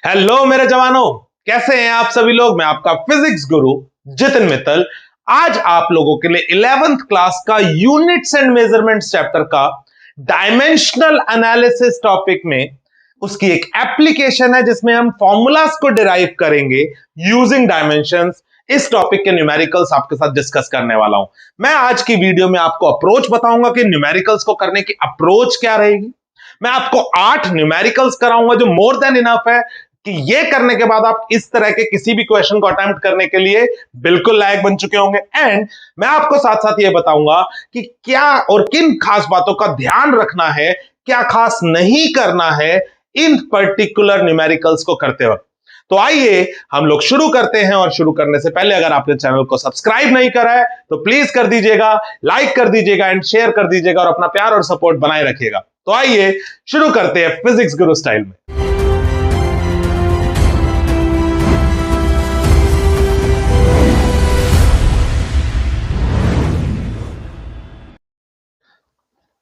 Hello मेरे जवानों, कैसे हैं आप सभी लोग। मैं आपका फिजिक्स गुरु जितिन मित्तल आज आप लोगों के लिए 11th क्लास का यूनिट्स एंड मेजरमेंट्स चैप्टर का डायमेंशनल एनालिसिस टॉपिक में उसकी एक एप्लीकेशन है जिसमें हम फॉर्मूलाज को डिराइव करेंगे यूजिंग डायमेंशंस। इस टॉपिक के न्यूमेरिकल्स आपके साथ डिस्कस करने वाला हूं। मैं आज की वीडियो में आपको अप्रोच बताऊंगा कि न्यूमेरिकल्स को करने की अप्रोच क्या रहेगी। मैं आपको 8 न्यूमेरिकल्स कराऊंगा जो मोर देन इनफ है कि ये करने के बाद आप इस तरह के किसी भी क्वेश्चन को अटेम्प्ट करने के लिए बिल्कुल लायक बन चुके होंगे। एंड मैं आपको साथ साथ ये बताऊंगा कि क्या और किन खास बातों का ध्यान रखना है, क्या खास नहीं करना है इन पर्टिकुलर न्यूमेरिकल्स को करते वक्त। तो आइए हम लोग शुरू करते हैं, और शुरू करने से पहले अगर आपने चैनल को सब्सक्राइब नहीं करा है तो प्लीज कर दीजिएगा, लाइक कर दीजिएगा एंड शेयर कर दीजिएगा और अपना प्यार और सपोर्ट बनाए रखिएगा। तो आइए शुरू करते हैं फिजिक्स गुरु स्टाइल में।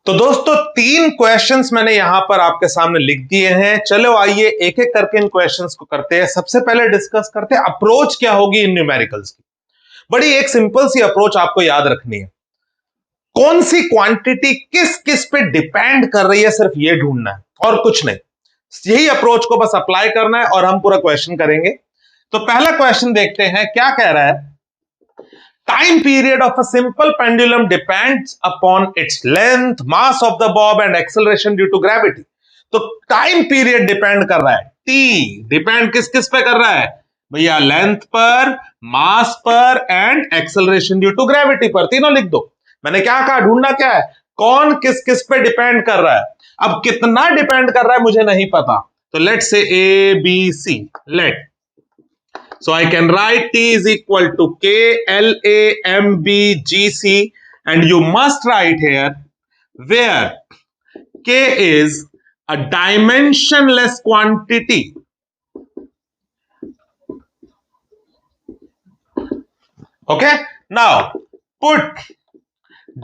तो दोस्तों 3 क्वेश्चंस मैंने यहां पर आपके सामने लिख दिए हैं। चलो आइए एक एक करके इन क्वेश्चंस को करते हैं। सबसे पहले डिस्कस करते हैं अप्रोच क्या होगी इन न्यूमेरिकल्स की। बड़ी एक सिंपल सी अप्रोच आपको याद रखनी है। कौन सी क्वांटिटी किस किस पे डिपेंड कर रही है, सिर्फ ये ढूंढना है और कुछ नहीं। यही अप्रोच को बस अप्लाई करना है और हम पूरा क्वेश्चन करेंगे। तो पहला क्वेश्चन देखते हैं क्या कह रहा है। Time period of a simple pendulum depends upon its length, mass of the bob and acceleration due to gravity. तो टाइम पीरियड डिपेंड कर रहा है, टी डिपेंड किस किस पे कर रहा है भैया, लेंथ पर, मास पर and acceleration due to gravity पर। तीनों लिख दो। मैंने क्या कहा, ढूंढना क्या है, कौन किस किस पे डिपेंड कर रहा है। अब कितना डिपेंड कर रहा है मुझे नहीं पता, तो let's say A B C. Let So I can write T is equal to K L A M B G C, and you must write here where K is a dimensionless quantity. Okay, now put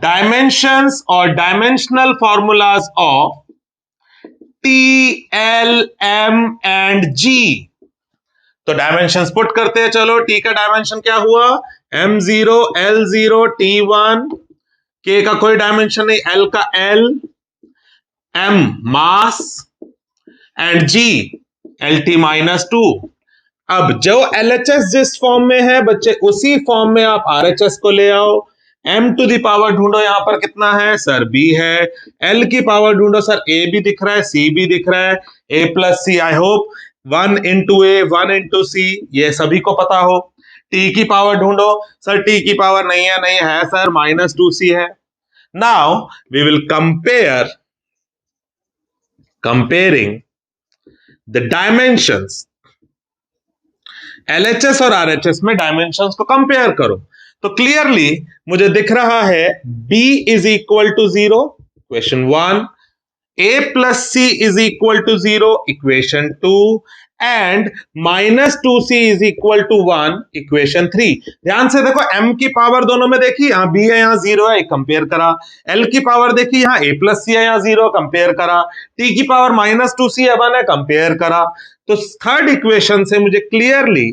dimensions or dimensional formulas of T, L, M and G. तो dimensions put करते हैं। चलो T का dimension क्या हुआ, m0 l0 t1, k का कोई dimension नहीं, l का l, m mass and g lt -2। अब जो LHS जिस फॉर्म में है बच्चे उसी फॉर्म में आप RHS को ले आओ। m टू द पावर ढूंढो, यहां पर कितना है सर b है। l की पावर ढूंढो सर a भी दिख रहा है c भी दिख रहा है, a plus C. I hope 1 into A 1 into C ये सभी को पता हो। टी की पावर ढूंढो सर, टी की पावर नहीं है सर, -2c है। Now we will comparing the dimensions. LHS और RHS में डायमेंशंस को कंपेयर करो तो क्लियरली मुझे दिख रहा है b is equal to 0, equation 1, a plus c is equal to 0, equation 2, and -2c is equal to 1, equation 3। ध्यान से देखो, m की पावर दोनों में देखी, यहाँ b है यहाँ 0 है, कंपेयर करा। l की पावर देखी, यहाँ a plus c है यहाँ 0, कंपेयर करा। t की पावर -2c है 1 है, कंपेयर करा। तो थर्ड इक्वेशन से मुझे क्लियरली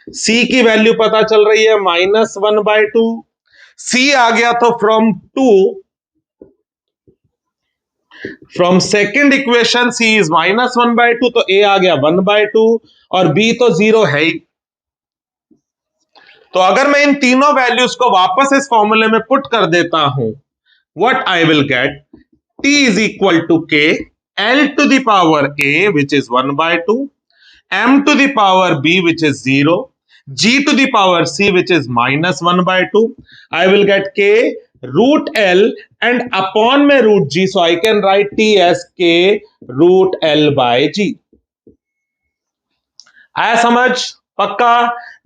c की वैल्यू पता चल रही है -1/2। c आ गया तो from second equation c is -1/2, तो a आ गया 1/2 और b तो 0 है ही। तो अगर मैं इन तीनों वैल्यूज को वापस इस फॉर्मूले में पुट कर देता हूं, what I will get, t is equal to k l to the power a which is 1/2, m to the power b which is 0, g to the power c which is -1/2। I will get k root l and upon में root g, so I can write t as k root l by g। आया समझ? पक्का?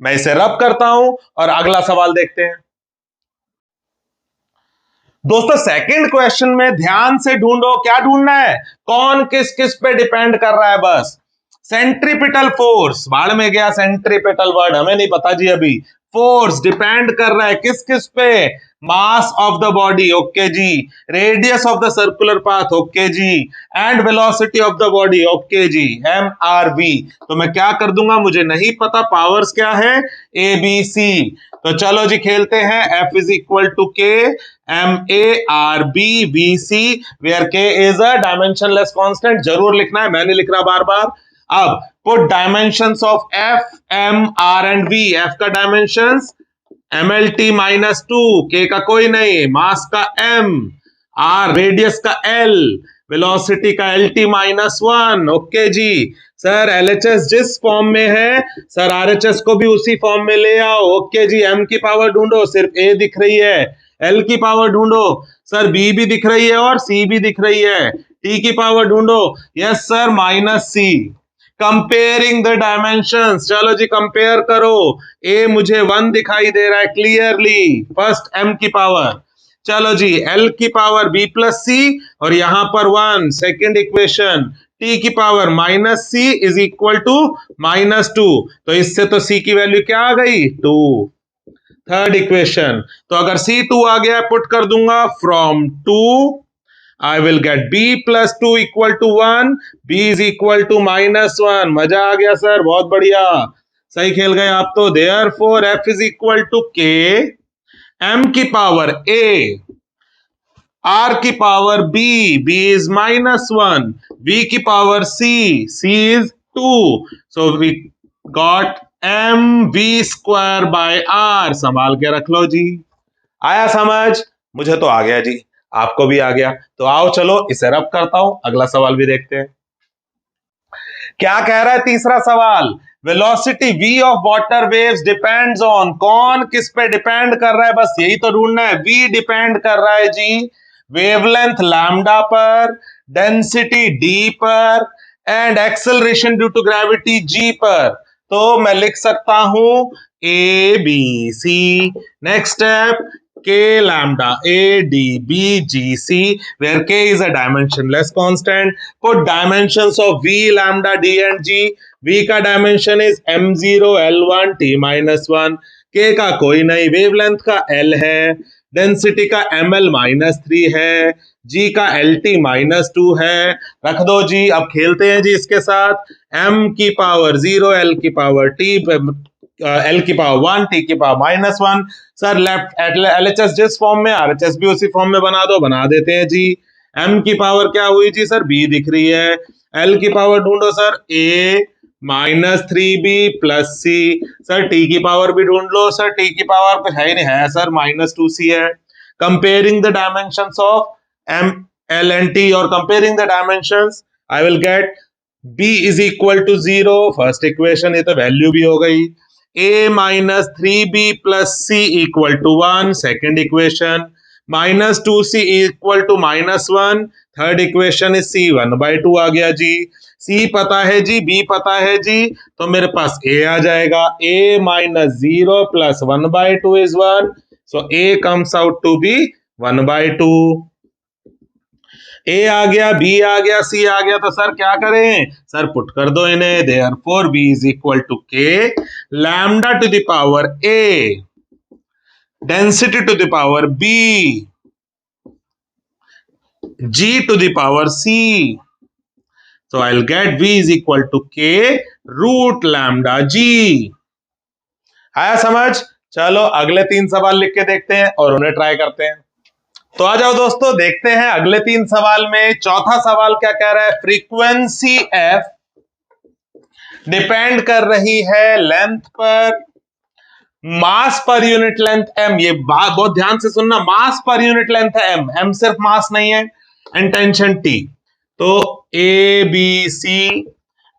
मैं इसे रब करता हूं और अगला सवाल देखते हैं। दोस्तों सेकंड क्वेश्चन में ध्यान से ढूंढो, क्या ढूंढना है, कौन किस किस पे डिपेंड कर रहा है। बस सेंट्रीपिटल फोर्स, बाढ़ में गया सेंट्रीपिटल वर्ड, हमें नहीं पता जी अभी। फोर्स डिपेंड कर रहा है किस किस पे, mass of the body, okay जी, radius of the circular path, okay जी, and velocity of the body, okay जी, MRV। तो मैं क्या कर दूंगा, मुझे नहीं पता पावर्स क्या है, ABC। तो चलो जी खेलते हैं। F is equal to K MARBVC, where K is a dimensionless constant. जरूर लिखना है, मैंने लिख रहा बार बार। अब put dimensions of F, M, R and V। F का डायमेंशंस MLT -2, K का कोई नहीं, मास का M, R रेडियस का L, वेलोसिटी का LT -1, ओके जी। सर LHS जिस फॉर्म में है, सर RHS को भी उसी फॉर्म में ले आओ, ओके जी। M की पावर ढूंढो, सिर्फ A दिख रही है। L की पावर ढूंढो, सर B भी दिख रही है और C भी दिख रही है। T की पावर ढूंढो, yes sir -C। Comparing the dimensions, चलो जी कंपेयर करो। ए मुझे 1 दिखाई दे रहा है क्लियरली, फर्स्ट M की पावर। चलो जी L की पावर B प्लस C, और यहां पर 1, सेकेंड इक्वेशन। T की power -C is equal to -2, तो इससे तो C की वैल्यू क्या आ गई, 2। थर्ड इक्वेशन, तो अगर C2 आ गया, पुट कर दूंगा from 2 I will get B plus 2 equal to 1, B is equal to -1। मजा आ गया सर, बहुत बढ़िया, सही खेल गए आप तो। Therefore F is equal to K, M की पावर A, R की power B, B is -1, V की power C, C is 2, so we got MV square by R। संभाल के रख लो जी। आया समझ, मुझे तो आ गया जी, आपको भी आ गया। तो आओ चलो इसे रब करता हूं, अगला सवाल भी देखते हैं। क्या कह रहा है तीसरा सवाल, velocity v of water waves depends on, कौन किस पे डिपेंड कर रहा है, बस यही तो ढूंढना है। v डिपेंड कर रहा है जी वेवलेंथ लैम्डा पर, डेंसिटी d पर, and acceleration due to gravity g पर। तो मैं लिख सकता हूं A B C, next step K lambda A D B G C, where K is a dimensionless constant. Put dimensions of V, lambda, D and G. V का dimension is M0 L1 T -1, K का कोई नहीं, wavelength का L है, density का ML -3 है, G का LT -2 है। रख दो जी, अब खेलते हैं जी इसके साथ। M की पावर 0, L की पावर T, L की पावर 1, T की पावर -1। सर लेफ्ट LHS जिस फॉर्म में, RHS भी उसी फॉर्म में बना दो, बना देते हैं जी। M की पावर क्या हुई जी, सर B दिख रही है। L की पावर ढूंढो sir, A -3B plus C। Sir T की पावर भी ढूंढ लो, सर T की पावर कुछ है ही नहीं, है सर -2C है। Comparing the dimensions of M, L and T, और comparing the dimensions I will get B is equal to 0, first equation, ये तो वैल्यू भी हो गई। A -3B plus C equal to 1, second equation, -2C equal to -1, third equation is C 1/2 आ गया जी। C पता है जी, B पता है जी, तो मेरे पास A आ जाएगा। A -0 plus 1/2 is 1, so A comes out to be 1/2। A आ गया, B आ गया, C आ गया, तो सर क्या करें, सर पुट कर दो इन्हें। Therefore B is equal to K lambda to the power A, density to the power B, G to the power C, so I'll get V is equal to K root lambda G। आया समझ, चलो अगले 3 सवाल लिख के देखते हैं और उन्हें ट्राई करते हैं। तो आ जाओ दोस्तों, देखते हैं अगले 3 सवाल में। चौथा सवाल क्या कह रहा है, फ्रीक्वेंसी F डिपेंड कर रही है लेंथ पर, मास पर यूनिट लेंथ M। ये बात बहुत ध्यान से सुनना, मास पर यूनिट लेंथ है M, M सिर्फ मास नहीं है, एंड टेंशन T। तो A B C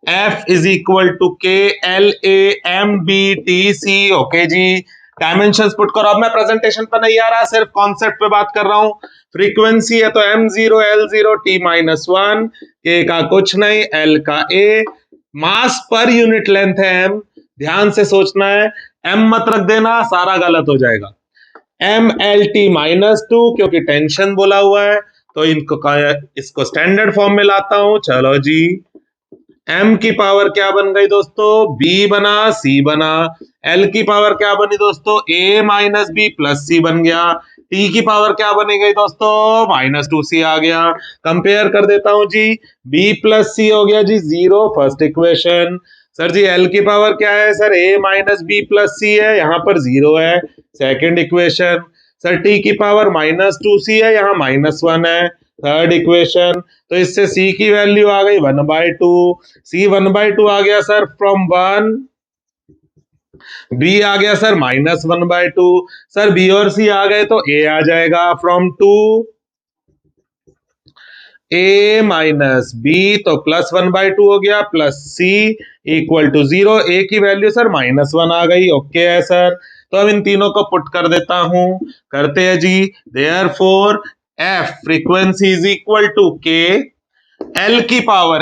F is equal to K L A M B T C, okay जी। डायमेंशंस पुट करो। अब मैं प्रेजेंटेशन पर नहीं आ रहा, सिर्फ कॉन्सेप्ट पे बात कर रहा हूं। फ्रीक्वेंसी है तो M0 L0 T -1, K का कुछ नहीं, L का A, मास पर यूनिट लेंथ है M, ध्यान से सोचना है, M मत रख देना, सारा गलत हो जाएगा। MLT -2, क्योंकि टेंशन बोला हुआ है, तो इसको स्टैंडर्ड फॉर्म में लाता हूं। चलो जी, M की पावर क्या बन गई दोस्तों, B बना, C बना। L की पावर क्या बनी दोस्तों, A -B प्लस C बन गया। टी की पावर क्या बनी गई दोस्तों, -2c आ गया। कंपेयर कर देता हूं जी, b प्लस सी हो गया जी 0, फर्स्ट इक्वेशन। सर जी एल की पावर क्या है sir, a minus B plus C है, यहाँ पर 0 है, सेकेंड इक्वेशन। सर टी की पावर -2c है, यहाँ -1 है, थर्ड इक्वेशन। तो इससे c की वैल्यू आ गई 1/2, c 1/2 आ गया सर फ्रॉम 1, b आ गया सर -1/2, सर b और c आ गए तो a आ जाएगा फ्रॉम 2, a माइनस बी तो +1/2 हो गया, plus c equal to 0, a की वैल्यू सर -1 आ गई। ओके है सर, तो अब इन तीनों को पुट कर देता हूं, करते हैं जी। Therefore f frequency is equal to k, L की पावर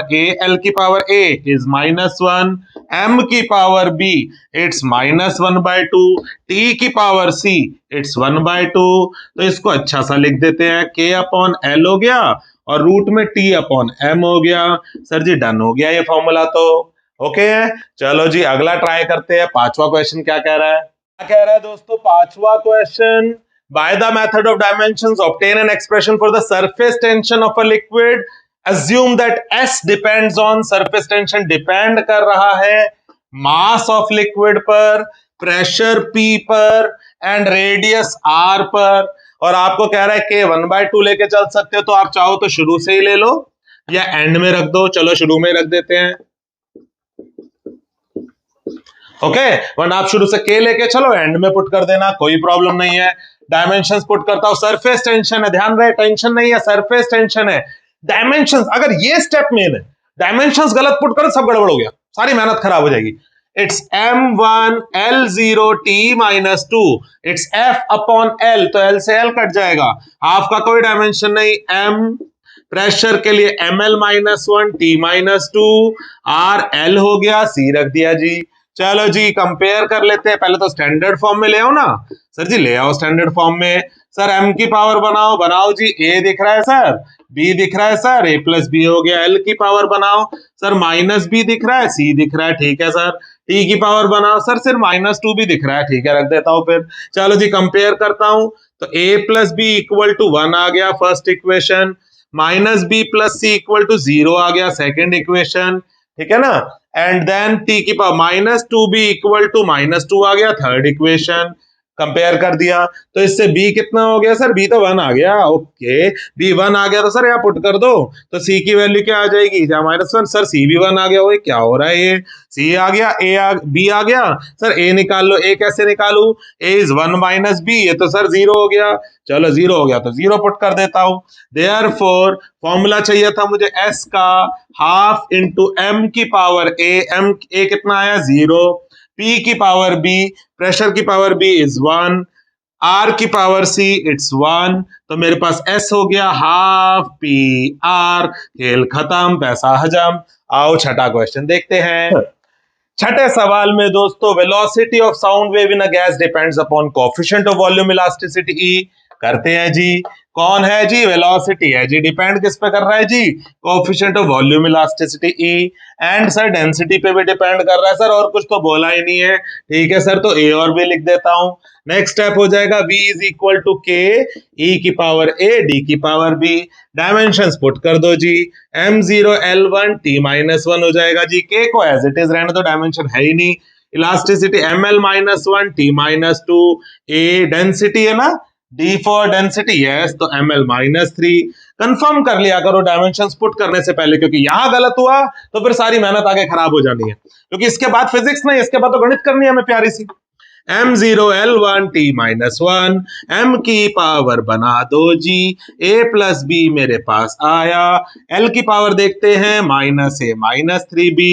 a इज -1, M की पावर b इट्स -1/2, T की पावर c इट्स 1/2। तो इसको अच्छा सा लिख देते हैं, k अपॉन L हो गया और रूट में T अपॉन M हो गया। सर जी डन हो गया ये फॉर्मूला तो। ओके है, चलो जी अगला ट्राई करते हैं। पांचवा क्वेश्चन क्या कह रहा है, क्या कह रहा है दोस्तों पांचवा question, by the method of dimensions obtain an expression for the surface tension of a liquid, assume that S depends on, surface tension depend कर रहा है mass of liquid पर, pressure P पर and radius R पर, और आपको कह रहा है कि 1/2 लेके चल सकते हो, तो आप चाहो तो शुरू से ही ले लो या एंड में रख दो। चलो शुरू में रख देते हैं। ओके, वरना आप शुरू से के लेके चलो एंड में पुट कर देना, कोई प्रॉब्लम नहीं है। डायमेंशंस पुट करता हूं, सरफेस टेंशन है, ध्यान रहे टेंशन नहीं है, सरफेस टेंशन है। डायमेंशंस, अगर ये स्टेप मेन है, डायमेंशंस गलत पुट करो सब गड़बड़ हो गया, सारी मेहनत खराब हो जाएगी। It's m1 l0 t -2, it's f upon l, तो l से l कट जाएगा, हाफ का कोई डायमेंशन नहीं, m प्रेशर के लिए ml -1 t -2 r l हो गया, c रख दिया जी। चलो जी कंपेयर कर लेते हैं, पहले तो स्टैंडर्ड फॉर्म में ले आओ ना सर जी, ले आओ स्टैंडर्ड फॉर्म में। सर m की पावर बनाओ, बनाओ जी, a दिख रहा है सर, b दिख रहा है सर, a प्लस बी हो गया, l की पावर बनाओ सर, -b दिख रहा है, c दिख रहा है, ठीक है सर, t की पावर बनाओ सर, सिर्फ -2 भी दिख रहा है, ठीक है रख देता हूं फिर। चलो जी कंपेयर करता हूं, तो a plus B equal to 1 आ गया first equation, -b plus c equal to 0 आ गया सेकेंड इक्वेशन, ठीक है ना। एंड देन t की पावर -2b इक्वल टू -2 आ गया थर्ड इक्वेशन, कंपेयर कर दिया, तो इससे b कितना हो गया सर, b तो 1 आ गया। ओके, b 1 आ गया तो सर यहाँ पुट कर दो, तो c की वैल्यू क्या आ जाएगी, -1, सर c भी 1 आ गया। ओए क्या हो रहा है ये, c आ गया, b आ गया, सर a निकाल लो, a कैसे निकालू, a इज 1 - b, ये तो सर 0 हो गया। चलो 0 हो गया तो 0 पुट कर देता हूं। देयरफॉर फॉर्मूला चाहिए था मुझे s का, हाफ इंटू m की पावर a, a कितना आया 0, p की पावर b, प्रेशर की पावर b इज 1, r की पावर c इट्स 1, तो मेरे पास s हो गया हाफ p r, खेल खत्म, पैसा हजम। आओ छठा क्वेश्चन देखते हैं। छठे सवाल में दोस्तों, velocity of sound wave in a gas depends upon coefficient of volume elasticity E. करते हैं जी, कौन है जी, वेलोसिटी है जी, डिपेंड किस पे कर रहा है जी, coefficient of volume elasticity E, and sir density पे भी डिपेंड कर रहा है सर, और कुछ तो बोला ही नहीं है, ठीक है सर, तो ए और बी लिख देता हूं। नेक्स्ट स्टेप हो जाएगा v इज इक्वल टू के, ई की पावर a, d की पावर b, डायमेंशंस पुट कर दो जी, m0 l1 t -1 हो जाएगा जी, k को एज इट इज रहने दो, डायमेंशन है ही नहीं, elasticity ml -1 t -2, a density है ना, d फॉर डेंसिटी यस, तो ml -3। कंफर्म कर लिया करो डायमेंशंस पुट करने से पहले, क्योंकि यहां गलत हुआ तो फिर सारी मेहनत आगे खराब हो जानी है, क्योंकि इसके बाद फिजिक्स नहीं, इसके बाद तो गणित करनी है हमें प्यारी सी। m0 l1 t -1, m की पावर बना दो जी, a प्लस बी मेरे पास आया, l की पावर देखते हैं -a -3b,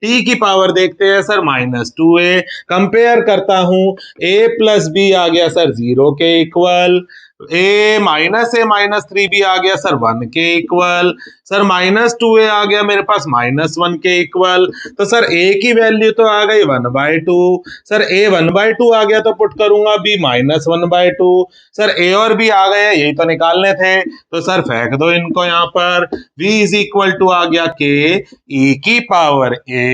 t की पावर देखते हैं सर -2a, कंपेयर करता हूं, a प्लस बी आ गया सर 0 के इक्वल, a -3b आ गया सर 1 के इक्वल, सर -2a आ गया मेरे पास -1 के इक्वल, तो सर a की वैल्यू तो आ गई 1/2, सर a 1/2 आ गया तो पुट करूंगा b -1/2, सर a और b आ गए, यही तो निकालने थे, तो सर फेंक दो इनको यहां पर, v इज इक्वल टू आ गया k e की पावर a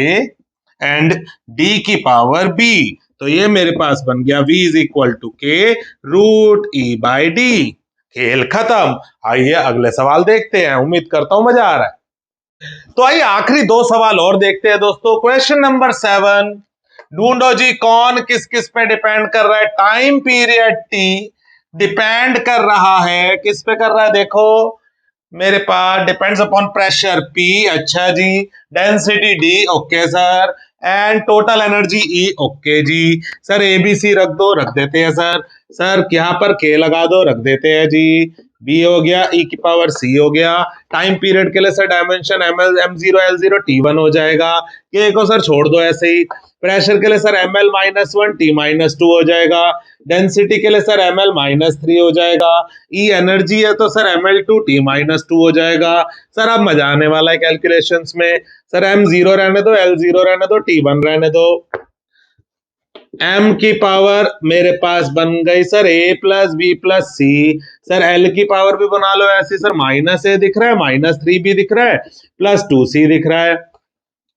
एंड d की पावर b, तो ये मेरे पास बन गया v इज इक्वल टू के रूट ई बाई डी। खेल खत्म। आइए अगले सवाल देखते हैं, उम्मीद करता हूं मजा आ रहा है। तो आइए आखिरी दो सवाल और देखते हैं दोस्तों। क्वेश्चन नंबर 7, ढूंढो जी कौन किस किस पे डिपेंड कर रहा है। टाइम पीरियड टी डिपेंड कर रहा है, किस पे कर रहा है देखो मेरे पास, डिपेंड्स अपॉन प्रेशर पी, अच्छा जी, density D, okay sir, and total energy E, okay जी। सर एबीसी रख दो, रख देते हैं सर। सर यहाँ पर के लगा दो, रख देते हैं जी। बी हो गया, ई की पावर सी हो गया। टाइम पीरियड के लिए sir dimension M0 L0 T1 हो जाएगा। के को सर छोड़ दो ऐसे ही। प्रेशर के लिए सर ml-1 T-2 हो जाएगा। डेंसिटी के लिए सर ml-3 हो जाएगा। ई एनर्जी है तो सर ml2 T-2 हो जाएगा। सर अब मजा आने वाला है कैलकुलेशंस में। सर M0 रहने दो, L0 रहने दो, T1 रहने दो। m की पावर मेरे पास बन गई sir a plus B plus C. Sir l की पावर भी बना लो ऐसे सर, माइनस a दिख रहा है, -3 भी दिख रहा है, +2c दिख रहा है।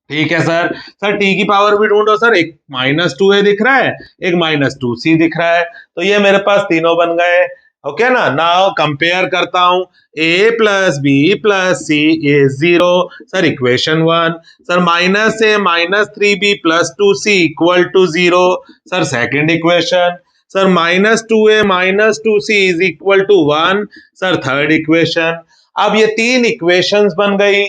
ठीक है सर। सर t की पावर भी ढूंढो सर, एक -2a दिख रहा है, एक -2c दिख रहा है। तो ये मेरे पास तीनों बन गए। ओके ना। नाउ कंपेयर करता हूं, a plus B plus C is 0। Sir equation 1। Sir -a -3b plus 2c equal to 0। Sir second equation. Sir -2a -2c is equal to 1। Sir third equation. अब ये तीन इक्वेशंस बन गई।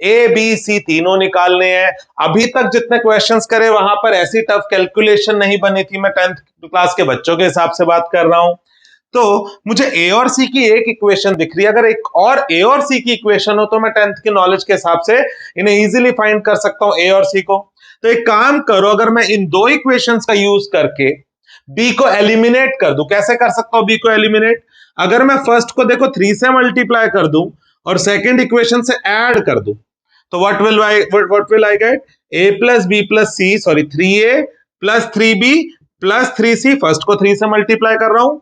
ए B सी तीनों निकालने हैं। अभी तक जितने क्वेश्चंस करे वहां पर ऐसी टफ कैलकुलेशन नहीं बनी थी। मैं 10th क्लास के बच्चों के हिसाब से बात कर रहा हूं। तो मुझे ए और सी की एक इक्वेशन दिख रही है। अगर एक और ए और सी की इक्वेशन हो तो मैं 10th की नॉलेज के हिसाब से इन्हें इजीली फाइंड कर सकता हूं, ए और सी को। तो एक काम करो, अगर मैं इन दो इक्वेशंस का यूज करके बी को एलिमिनेट कर दूं, कैसे कर सकता हूं बी को एलिमिनेट? अगर मैं फर्स्ट को देखो 3 से मल्टीप्लाई कर दूं और सेकेंड इक्वेशन से ऐड कर दूं, तो what will I get? a plus b plus c, sorry 3a plus 3b plus 3c, first को 3 से मल्टीप्लाई कर रहा हूं,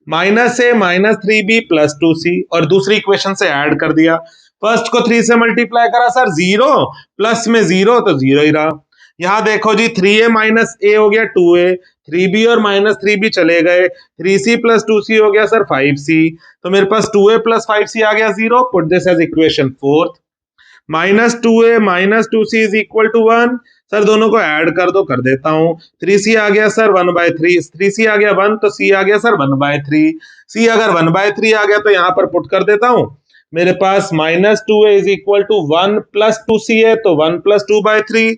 -a -3b plus 2c, और दूसरी इक्वेशन से ऐड कर दिया। फर्स्ट को 3 से मल्टीप्लाई करा सर, 0 प्लस में 0 तो 0 ही रहा। यहां देखो जी 3a माइनस a हो गया 2a, 3b और -3b चले गए, 3c प्लस 2c हो गया सर 5c। तो मेरे पास 2a प्लस 5c आ गया 0। Put this as equation 4। -2a -2c is equal to 1। Sir दोनों को ऐड कर दो, कर देता हूं। 3c आ गया सर 1/3, 3c आ गया 1 तो c आ गया सर 1/3। c अगर 1/3 आ गया तो यहां पर पुट कर देता हूं। मेरे पास -2a is equal to 1 + 2c है तो 1 + 2/3,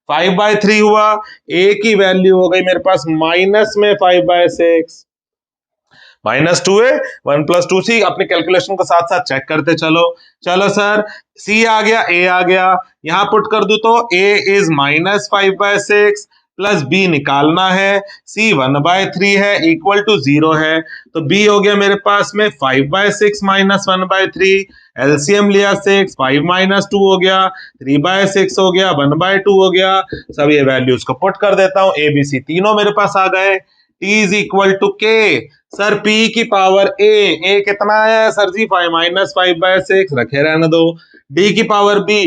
5/3 हुआ। a की वैल्यू हो गई मेरे पास माइनस में 5/6। -2a 1 + 2c। अपने कैलकुलेशन को साथ साथ चेक करते चलो। चलो सर c आ गया, a आ गया, यहां पुट कर दू तो a इज -5/6 प्लस b निकालना है, c 1/3 है इक्वल टू 0 है। तो b हो गया मेरे पास में 5/6 -1/3। एलसीएम लिया 6, 5 - 2 हो गया, 3/6 हो गया, 1/2 हो गया। सब ये वैल्यूज को पुट कर देता हूं। ए बी सी तीनों मेरे पास आ गए। t इज इक्वल टू के, सर p की पावर a कितना है सर जी 5 - 5/6 रखे रहने दो। d की पावर b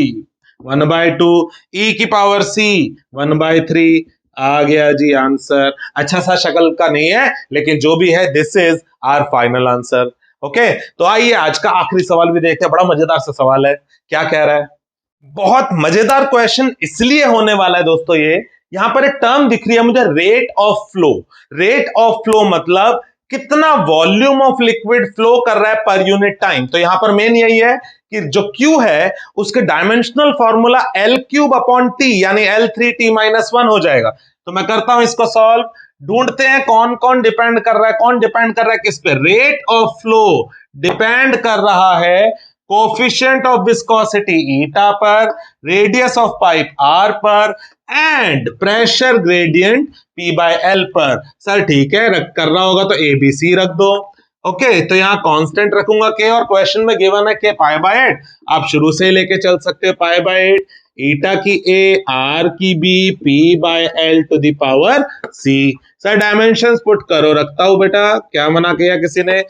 1/2, e की पावर c 1/3। आ गया जी आंसर। अच्छा सा शक्ल का नहीं है लेकिन जो भी है this is our final answer. Okay, तो आइए आज का आखिरी सवाल भी देखते हैं। बड़ा मजेदार सा सवाल है, क्या कह रहा है? बहुत मजेदार क्वेश्चन इसलिए होने वाला है दोस्तों, ये यहां पर एक टर्म दिख रही है मुझे, rate of flow. Rate of flow मतलब कितना वॉल्यूम ऑफ लिक्विड फ्लो कर रहा है पर यूनिट टाइम। तो यहां पर मेन यही है कि जो Q है उसके डायमेंशनल फॉर्मूला L³ यानी L3T-1 हो जाएगा। तो मैं करता हूं इसको सॉल्व। ढूंढते हैं कौन कौन डिपेंड कर रहा है, कौन डिपेंड कर रहा है किस पे? रेट ऑफ फ्लो डिपेंड कर रहा है कोफिशिएंट ऑफ विस्कोसिटी ईटा पर, रेडियस ऑफ पाइप आर पर, एंड प्रेशर ग्रेडियंट P/L पर। सर ठीक है, रख करना होगा तो ABC रख दो। ओके, तो यहां कांस्टेंट रखूंगा K, और क्वेश्चन में गिवन है K π/8। आप शुरू से लेके चल सकते हो π/8, ईटा की A, R की B, P/L to the power C। Sir dimensions put करो, रखता हूं बेटा, क्या मना किया किसी ने?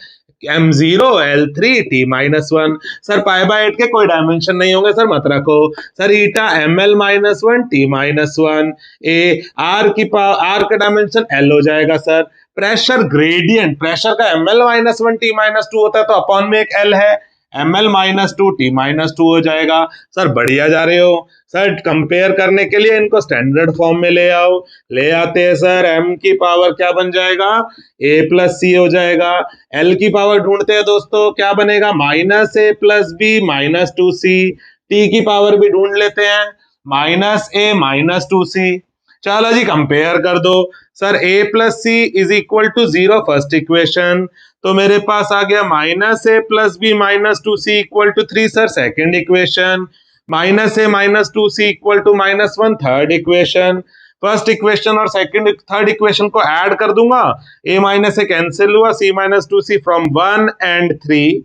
m0 L3 t-1। सर पाई/8 के कोई डायमेंशन नहीं होंगे सर, मत रखो sir. Eta ml-1 t-1 A R का डायमेंशन L हो जाएगा सर। प्रेशर ग्रेडियंट, प्रेशर का ml-1 t-2 होता है तो अपॉन में एक L है, ml-2 t-2 हो जाएगा। सर बढ़िया जा रहे हो सर। कंपेयर करने के लिए इनको स्टैंडर्ड फॉर्म में ले आओ, ले आते हैं सर। m की पावर क्या बन जाएगा, a+c हो जाएगा। l की पावर ढूंढते हैं दोस्तों, क्या बनेगा, -a+b -2c। t की पावर भी ढूंढ लेते हैं, -a -2c। चलो जी कंपेयर कर दो sir. a+c is equal to 0 first equation, तो मेरे पास आ गया -a+b -2c equal to 3 sir second equation, -a -2c equal to -1 third equation. First equation और सेकंड थर्ड इक्वेशन को ऐड कर दूंगा, a माइनस a कैंसिल हुआ, c -2c from 1 and 3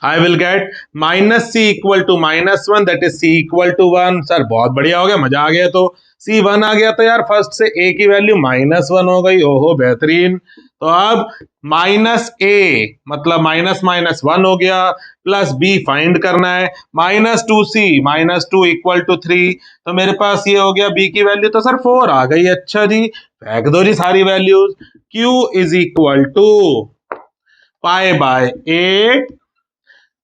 I will get -c equal to -1 that is c equal to 1। Sir बहुत बढ़िया हो गया, मजा आ गया। तो c 1 आ गया तो यार फर्स्ट से a की वैल्यू -1 हो गई। ओहो बेहतरीन। तो अब -a मतलब -1 हो गया, प्लस b फाइंड करना है, -2c -2 इक्वल टू 3। तो मेरे पास ये हो गया b की वैल्यू तो सर 4 आ गई। अच्छा जी फेंक दो जी सारी values. q is equal to π/8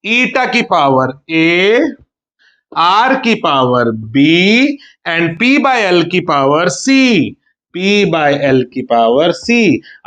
eta की पावर a, r की पावर b एंड p/l की पावर c। p/l की power c।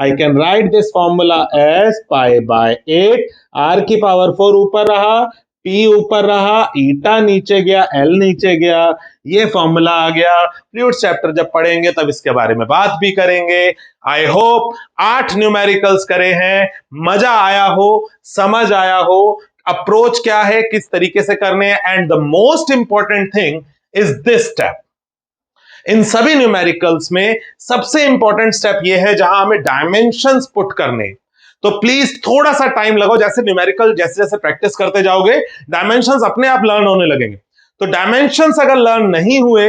I can write this formula as π/8, r की पावर 4 ऊपर रहा, p ऊपर रहा, ईटा नीचे गया, l नीचे गया। ये फॉर्मूला आ गया। फ्लूइड्स चैप्टर जब पढ़ेंगे तब इसके बारे में बात भी करेंगे। आई होप 8 न्यूमेरिकल्स करे हैं, मजा आया हो, समझ आया हो अप्रोच क्या है, किस तरीके से करने हैं। And the most important thing is this step. इन सभी न्यूमेरिकल्स में सबसे इंपॉर्टेंट स्टेप यह है जहां हमें डायमेंशंस पुट करने। तो प्लीज थोड़ा सा टाइम लगाओ, जैसे न्यूमेरिकल जैसे जैसे प्रैक्टिस करते जाओगे डायमेंशंस अपने आप लर्न होने लगेंगे। तो डायमेंशंस अगर लर्न नहीं हुए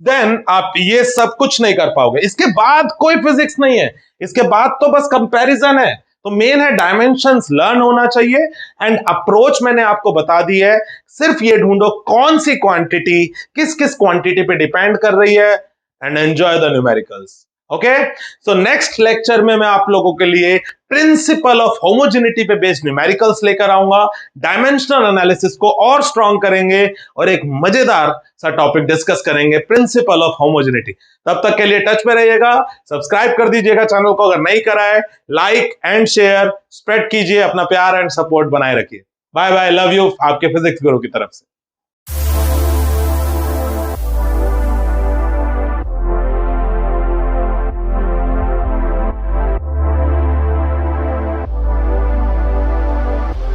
देन आप ये सब कुछ नहीं कर पाओगे। इसके बाद कोई फिजिक्स नहीं है, इसके बाद तो बस कंपैरिजन है। तो मेन है डायमेंशंस लर्न होना चाहिए। एंड अप्रोच मैंने आपको बता दी है, सिर्फ ये ढूंढो कौन सी क्वांटिटी किस किस क्वांटिटी पे डिपेंड कर रही है and enjoy the numericals. Okay, so next lecture में मैं आप लोगों के लिए प्रिंसिपल ऑफ होमोजेनिटी पे बेस्ड न्यूमेरिकल्स लेकर आऊंगा। डायमेंशनल एनालिसिस को और स्ट्रॉन्ग करेंगे और एक मजेदार सा टॉपिक डिस्कस करेंगे, प्रिंसिपल ऑफ होमोजेनिटी। तब तक के लिए टच में रहिएगा, सब्सक्राइब कर दीजिएगा चैनल को अगर नहीं करा है, लाइक एंड शेयर स्प्रेड कीजिए, अपना प्यार एंड सपोर्ट बनाए रखिए। बाय बाय, लव यू, आपके फिजिक्स गुरु की तरफ से।